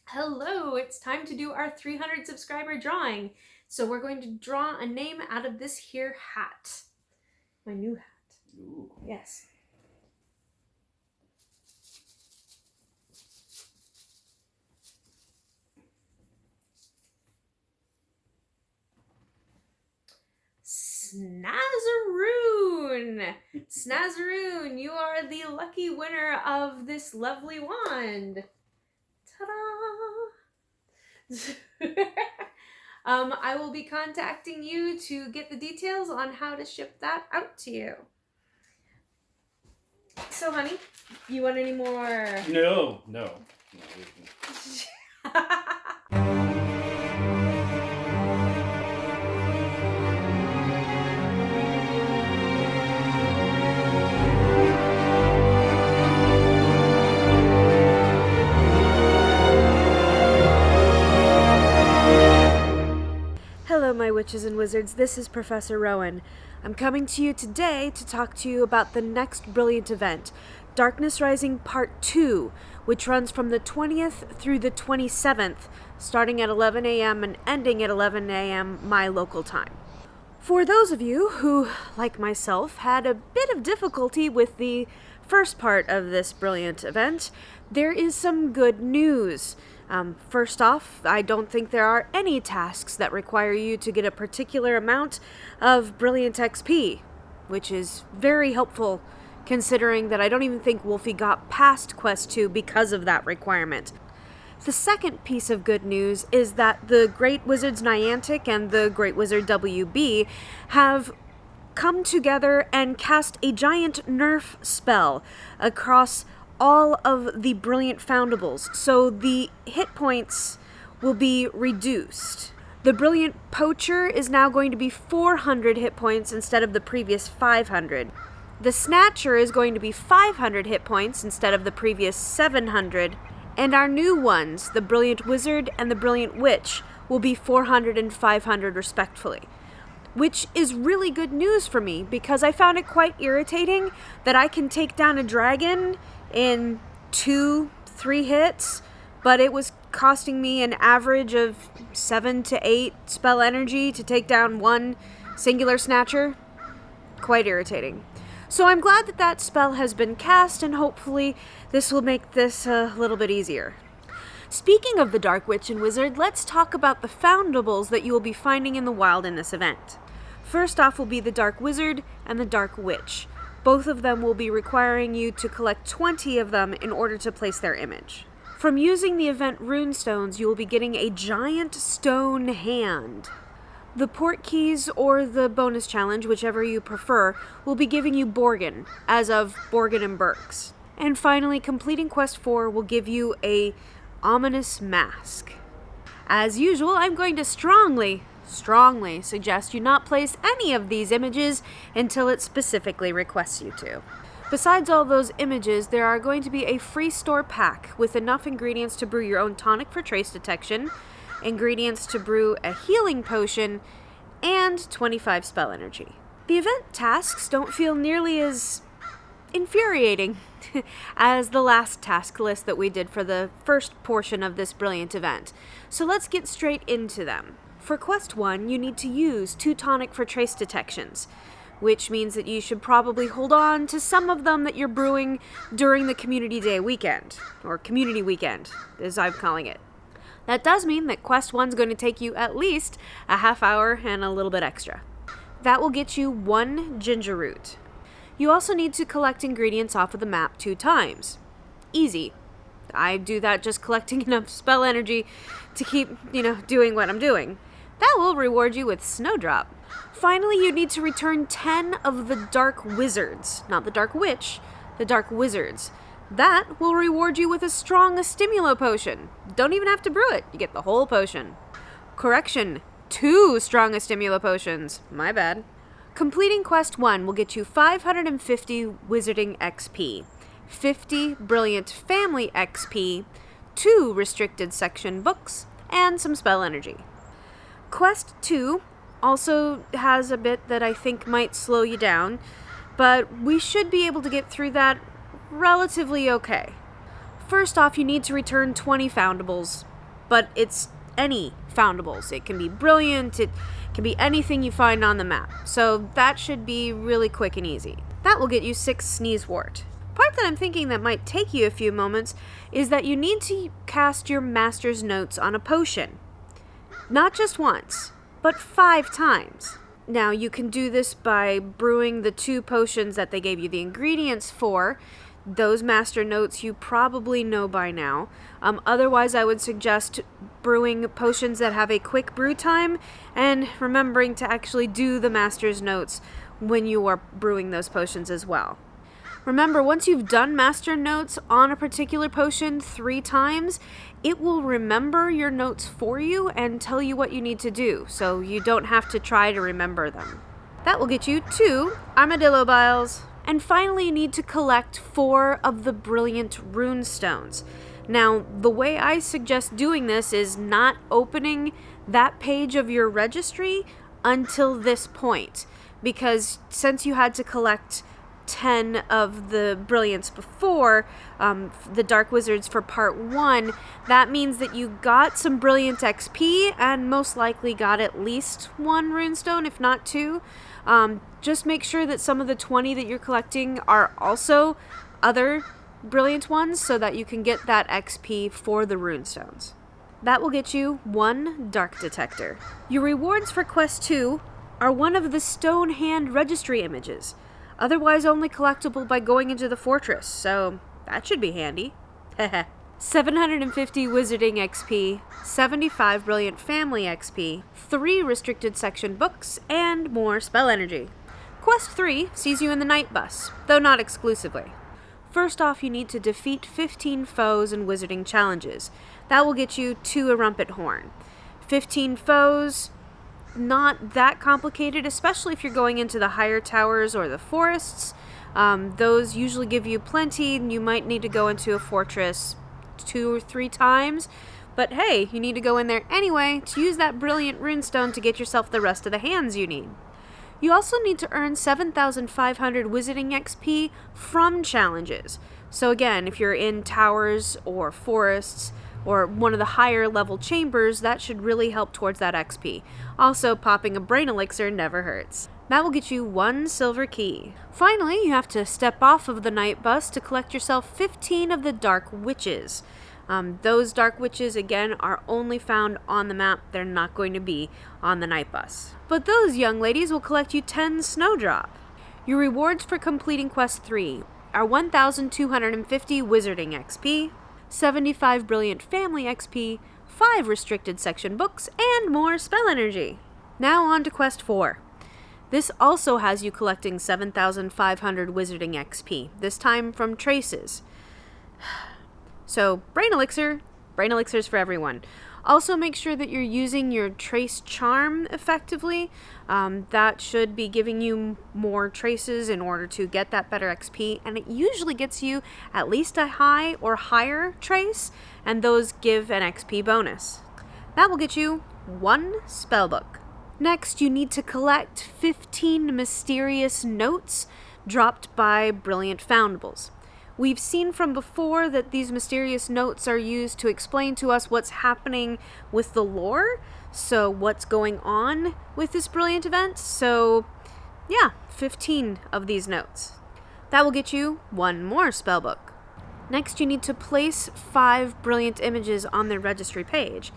Hello, it's time to do our 300 subscriber drawing. So we're going to draw a name out of this here hat. My new hat. Ooh. Yes. Snazzaroon! Snazzaroon, you are the lucky winner of this lovely wand. Ta-da! I will be contacting you to get the details on how to ship that out to you. So, honey, you want any more? No. Hello, my witches and wizards. This is Professor Rowan. I'm coming to you today to talk to you about the next brilliant event, Darkness Rising Part 2, which runs from the 20th through the 27th, starting at 11 a.m. and ending at 11 a.m. my local time. For those of you who, like myself, had a bit of difficulty with the first part of this brilliant event, there is some good news. First off, I don't think there are any tasks that require you to get a particular amount of brilliant XP, which is very helpful considering that I don't even think Wolfie got past Quest 2 because of that requirement. The second piece of good news is that the Great Wizards Niantic and the Great Wizard WB have come together and cast a giant nerf spell across all of the brilliant Foundables, so the hit points will be reduced. The brilliant Poacher is now going to be 400 hit points instead of the previous 500. The Snatcher is going to be 500 hit points instead of the previous 700. And our new ones, the Brilliant Wizard and the Brilliant Witch, will be 400 and 500 respectively. Which is really good news for me, because I found it quite irritating that I can take down a dragon in 2-3 hits, but it was costing me an average of 7 to 8 spell energy to take down one singular Snatcher. Quite irritating. So I'm glad that that spell has been cast, and hopefully this will make this a little bit easier. Speaking of the Dark Witch and Wizard, let's talk about the Foundables that you will be finding in the wild in this event. First off will be the Dark Wizard and the Dark Witch. Both of them will be requiring you to collect 20 of them in order to place their image. From using the event rune stones, you will be getting a giant stone hand. The Portkeys or the bonus challenge, whichever you prefer, will be giving you Borgin, as of Borgin and Burks. And finally, completing Quest 4 will give you a ominous mask. As usual, I'm going to strongly suggest you not place any of these images until it specifically requests you to. Besides all those images, there are going to be a free store pack with enough ingredients to brew your own tonic for trace detection, ingredients to brew a healing potion, and 25 spell energy. The event tasks don't feel nearly as infuriating as the last task list that we did for the first portion of this brilliant event. So let's get straight into them. For Quest 1, you need to use 2 tonic for trace detections, which means that you should probably hold on to some of them that you're brewing during the Community Day weekend, or Community Weekend, as I'm calling it. That does mean that Quest 1's going to take you at least a half hour and a little bit extra. That will get you 1 ginger root. You also need to collect ingredients off of the map 2 times. Easy. I do that just collecting enough spell energy to keep, doing what I'm doing. That will reward you with Snowdrop. Finally, you need to return 10 of the Dark Wizards, not the Dark Witch, the Dark Wizards. That will reward you with a strong stimulo potion. Don't even have to brew it, you get the whole potion. Correction, 2 strong stimulo potions. My bad. Completing Quest 1 will get you 550 Wizarding XP, 50 Brilliant Family XP, 2 Restricted Section books, and some spell energy. Quest 2 also has a bit that I think might slow you down, but we should be able to get through that relatively okay. First off, you need to return 20 Foundables. but it's any Foundables. It can be brilliant, it can be anything you find on the map. So that should be really quick and easy. That will get you 6 Sneezewort. Part that I'm thinking that might take you a few moments is that you need to cast your Master's Notes on a potion. Not just once, but 5 times. Now, you can do this by brewing the 2 potions that they gave you the ingredients for. Those Master Notes you probably know by now. Otherwise, I would suggest brewing potions that have a quick brew time and remembering to actually do the Master's Notes when you are brewing those potions as well. Remember, once you've done Master Notes on a particular potion 3 times, it will remember your notes for you and tell you what you need to do, so you don't have to try to remember them. That will get you 2 Armadillo Vials. And finally, you need to collect 4 of the brilliant rune stones. Now, the way I suggest doing this is not opening that page of your registry until this point, because since you had to collect 10 of the brilliants before, the Dark Wizards for part 1, that means that you got some brilliant XP and most likely got at least 1 runestone, if not 2. Just make sure that some of the 20 that you're collecting are also other brilliant ones so that you can get that XP for the runestones. That will get you 1 Dark Detector. Your rewards for Quest 2 are one of the Stone Hand Registry images, otherwise only collectible by going into the fortress, so that should be handy. 750 Wizarding XP, 75 Brilliant Family XP, 3 Restricted Section books, and more spell energy. Quest 3 sees you in the Night Bus, though not exclusively. First off, you need to defeat 15 foes in Wizarding challenges. That will get you 2 Erumpent Horn. 15 foes, not that complicated, especially if you're going into the higher towers or the forests. Those usually give you plenty, and you might need to go into a fortress 2 or 3 times. But hey, you need to go in there anyway to use that brilliant runestone to get yourself the rest of the hands you need. You also need to earn 7,500 Wizarding XP from challenges. So again, if you're in towers or forests or one of the higher level chambers, that should really help towards that XP. Also, popping a brain elixir never hurts. That will get you 1 silver key. Finally, you have to step off of the night bus to collect yourself 15 of the Dark Witches. Those Dark Witches, again, are only found on the map. They're not going to be on the night bus. But those young ladies will collect you 10 Snowdrop. Your rewards for completing Quest 3 are 1,250 Wizarding XP, 75 Brilliant Family XP, 5 Restricted Section books, and more spell energy. Now on to Quest 4. This also has you collecting 7,500 Wizarding XP, this time from traces. So, brain elixirs for everyone. Also make sure that you're using your trace charm effectively. That should be giving you more traces in order to get that better XP, and it usually gets you at least a high or higher trace, and those give an XP bonus. That will get you 1 spellbook. Next, you need to collect 15 mysterious notes dropped by Brilliant Foundables. We've seen from before that these mysterious notes are used to explain to us what's happening with the lore, so what's going on with this brilliant event. So yeah, 15 of these notes. That will get you 1 more spellbook. Next, you need to place 5 brilliant images on the registry page.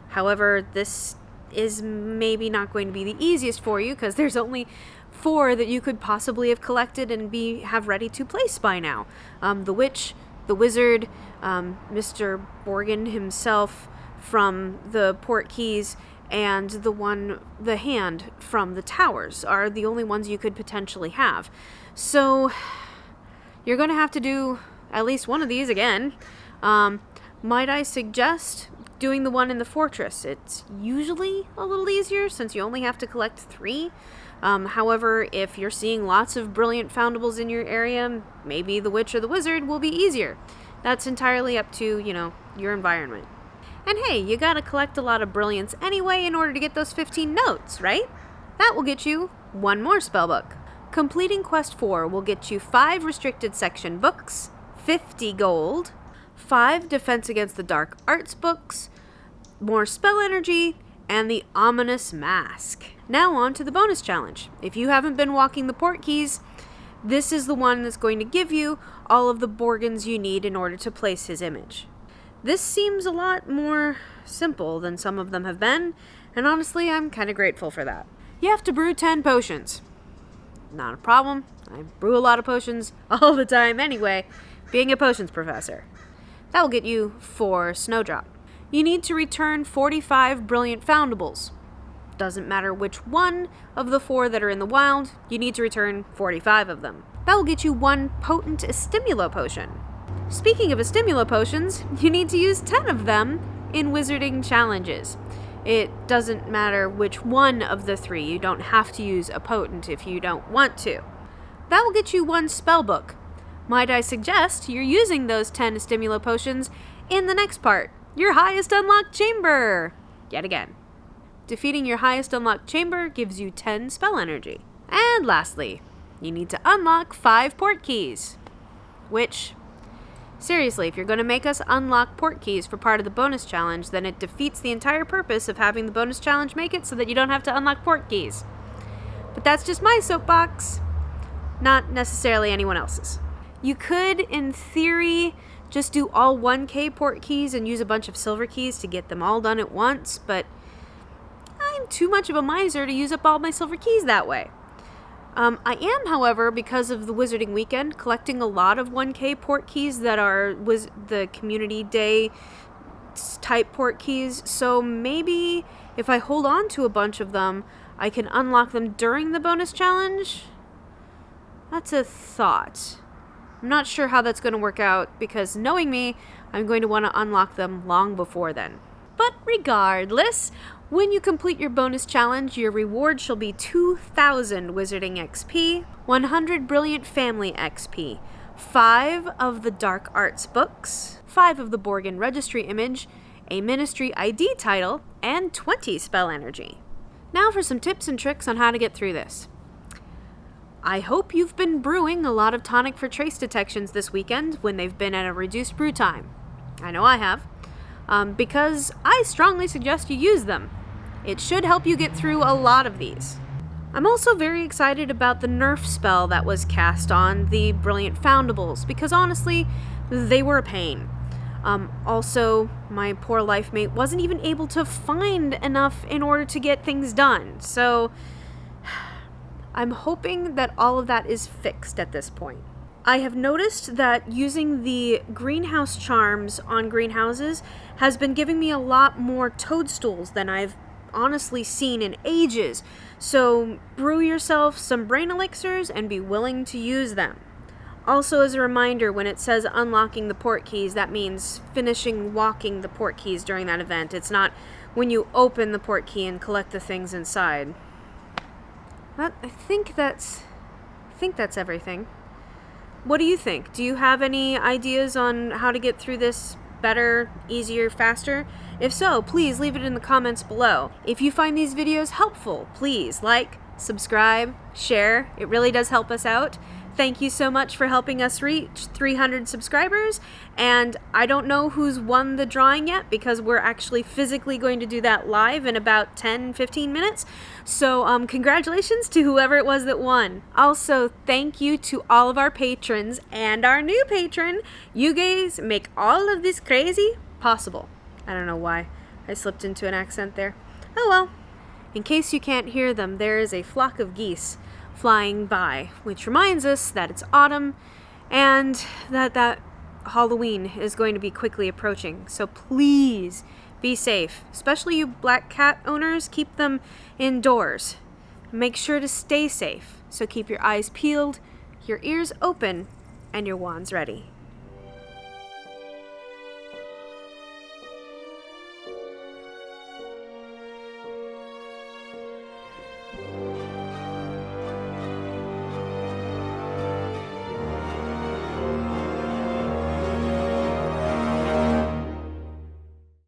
However, this is maybe not going to be the easiest for you because there's only 4 that you could possibly have collected and have ready to place by now. The Witch, the Wizard, Mr. Borgin himself from the Portkeys, and the Hand from the Towers are the only ones you could potentially have. So you're going to have to do at least one of these again. Might I suggest doing the one in the fortress? It's usually a little easier since you only have to collect 3. However, if you're seeing lots of brilliant foundables in your area, maybe the Witch or the Wizard will be easier. That's entirely up to, your environment. And hey, you gotta collect a lot of brilliance anyway in order to get those 15 notes, right? That will get you 1 more spellbook. Completing Quest 4 will get you 5 Restricted Section books, 50 gold, 5 Defense Against the Dark Arts books, more spell energy, and the ominous mask. Now on to the bonus challenge. If you haven't been walking the Portkeys, this is the one that's going to give you all of the Borgans you need in order to place his image. This seems a lot more simple than some of them have been, and honestly, I'm kind of grateful for that. You have to brew 10 potions. Not a problem. I brew a lot of potions all the time anyway, being a potions professor. That will get you 4 Snowdrop. You need to return 45 brilliant Foundables. Doesn't matter which one of the 4 that are in the wild, you need to return 45 of them. That will get you 1 potent stimulo potion. Speaking of stimulo potions, you need to use 10 of them in wizarding challenges. It doesn't matter which one of the 3, you don't have to use a potent if you don't want to. That will get you 1 spellbook. Might I suggest you're using those 10 stimulo potions in the next part, your highest unlocked chamber! Yet again. Defeating your highest unlocked chamber gives you 10 spell energy. And lastly, you need to unlock 5 Portkeys. Which, seriously, if you're going to make us unlock Portkeys for part of the bonus challenge, then it defeats the entire purpose of having the bonus challenge make it so that you don't have to unlock Portkeys. But that's just my soapbox, not necessarily anyone else's. You could, in theory, just do all 1K Portkeys and use a bunch of silver keys to get them all done at once, but I'm too much of a miser to use up all my silver keys that way. I am, however, because of the Wizarding Weekend, collecting a lot of 1K Portkeys that are the Community Day type Portkeys, so maybe if I hold on to a bunch of them, I can unlock them during the bonus challenge? That's a thought. I'm not sure how that's going to work out, because knowing me, I'm going to want to unlock them long before then. But regardless, when you complete your bonus challenge, your reward shall be 2,000 Wizarding XP, 100 Brilliant Family XP, 5 of the Dark Arts books, 5 of the Borgin Registry image, a Ministry ID title, and 20 spell energy. Now for some tips and tricks on how to get through this. I hope you've been brewing a lot of tonic for trace detections this weekend when they've been at a reduced brew time. I know I have. Because I strongly suggest you use them. It should help you get through a lot of these. I'm also very excited about the nerf spell that was cast on the Brilliant Foundables, because honestly, they were a pain. Also, my poor life mate wasn't even able to find enough in order to get things done, so I'm hoping that all of that is fixed at this point. I have noticed that using the greenhouse charms on greenhouses has been giving me a lot more toadstools than I've honestly seen in ages. So brew yourself some brain elixirs and be willing to use them. Also, as a reminder, when it says unlocking the Portkeys, that means finishing walking the Portkeys during that event. It's not when you open the Portkey and collect the things inside. But I think that's everything. What do you think? Do you have any ideas on how to get through this better, easier, faster? If so, please leave it in the comments below. If you find these videos helpful, please like, subscribe, share. It really does help us out. Thank you so much for helping us reach 300 subscribers, and I don't know who's won the drawing yet because we're actually physically going to do that live in about 10-15 minutes, so congratulations to whoever it was that won. Also, thank you to all of our patrons and our new patron. You guys make all of this crazy possible. I don't know why I slipped into an accent there. Oh well. In case you can't hear them, there is a flock of geese flying by, which reminds us that it's autumn and that Halloween is going to be quickly approaching. So please be safe, especially you black cat owners. Keep them indoors. Make sure to stay safe. So keep your eyes peeled, your ears open, and your wands ready.